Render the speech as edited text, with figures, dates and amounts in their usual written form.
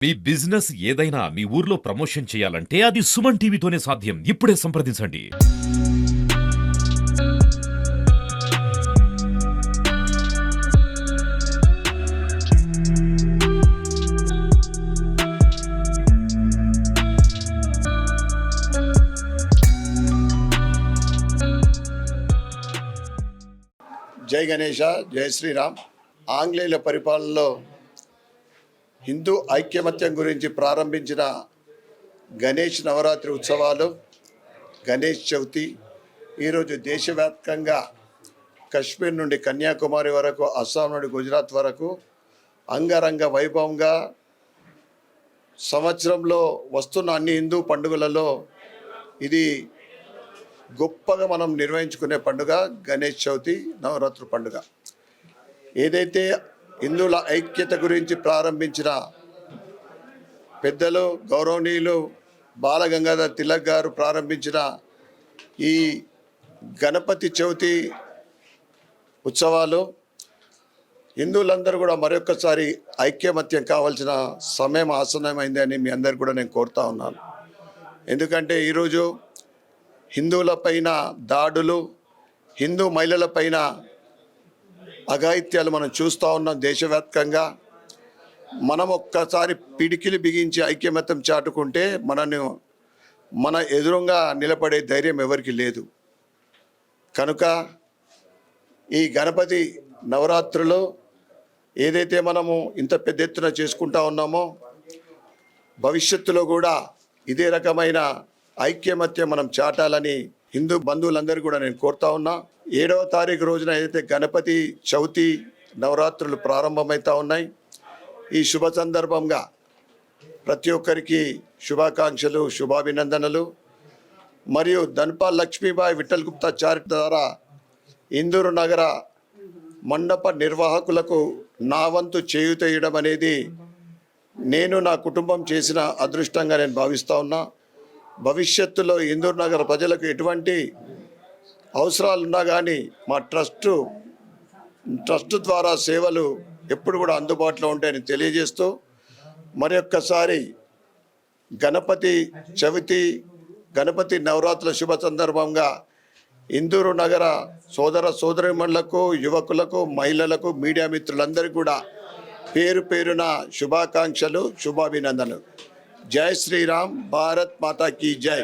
మీ business ఏదైనా మీ ఊర్లో promotion చేయాలంటే అది సుమన్ టీవీతోనే సాధ్యం. ఇప్పుడే సంప్రదించండి. జై గణేష, జై శ్రీరామ్. ఆంగ్లేయుల పరిపాలనలో హిందూ ఐక్యమత్యం గురించి ప్రారంభించిన గణేష్ నవరాత్రి ఉత్సవాలు, గణేష్ చవితి ఈరోజు దేశవ్యాప్తంగా కశ్మీర్ నుండి కన్యాకుమారి వరకు, అస్సాం నుండి గుజరాత్ వరకు అంగరంగ వైభవంగా సంవత్సరంలో వస్తున్న అన్ని హిందూ పండుగలలో ఇది గొప్పగా మనం నిర్వహించుకునే పండుగ గణేష్ చవితి, నవరాత్రి పండుగ. ఏదైతే హిందువుల ఐక్యత గురించి ప్రారంభించిన పెద్దలు గౌరవనీయులు బాలగంగాధర్ తిలక్ గారు ప్రారంభించిన ఈ గణపతి చవితి ఉత్సవాలు హిందువులందరూ కూడా మరొకసారి ఐక్యమత్యం కావాల్సిన సమయం ఆసన్నమైంది అని మీ అందరు కూడా నేను కోరుతా ఉన్నాను. ఎందుకంటే ఈరోజు హిందువులపైన దాడులు, హిందూ మహిళలపైన అఘాయిత్యాలు మనం చూస్తూ ఉన్నాం దేశవ్యాప్తంగా. మనం ఒక్కసారి పిడికిలి బిగించి ఐక్యమత్యం చాటుకుంటే మన ఎదురుగా నిలబడే ధైర్యం ఎవరికి లేదు. కనుక ఈ గణపతి నవరాత్రులు ఏదైతే మనము ఇంత పెద్ద ఎత్తున చేసుకుంటా ఉన్నామో, భవిష్యత్తులో కూడా ఇదే రకమైన ఐక్యమత్యం మనం చాటాలని హిందూ బంధువులందరూ కూడా నేను కోరుతా ఉన్నా. 7వ తారీఖు రోజున ఏదైతే గణపతి చవితి నవరాత్రులు ప్రారంభమవుతా ఉన్నాయి, ఈ శుభ సందర్భంగా ప్రతి ఒక్కరికి శుభాకాంక్షలు, శుభాభినందనలు. మరియు ధన్పాల్ లక్ష్మీబాయి విఠల్ గుప్తా చారిటీ ద్వారా ఇందూరు నగర మండప నిర్వాహకులకు నా వంతు చేయూతేయడం అనేది నేను, నా కుటుంబం చేసిన అదృష్టంగా నేను భావిస్తూ ఉన్నా. భవిష్యత్తులో ఇందూరు నగర ప్రజలకు ఎటువంటి అవసరాలున్నా కానీ మా ట్రస్ట్ ద్వారా సేవలు ఎప్పుడు కూడా అందుబాటులో ఉంటాయని తెలియజేస్తూ, మరి ఒక్కసారి గణపతి చవితి, గణపతి నవరాత్రుల శుభ సందర్భంగా ఇందూరు నగర సోదరీమణులకు, యువకులకు, మహిళలకు, మీడియా మిత్రులందరికీ కూడా పేరు పేరున శుభాకాంక్షలు, శుభాభినందనలు. జై శ్రీరామ్. భారత్ మాతా కీ జై.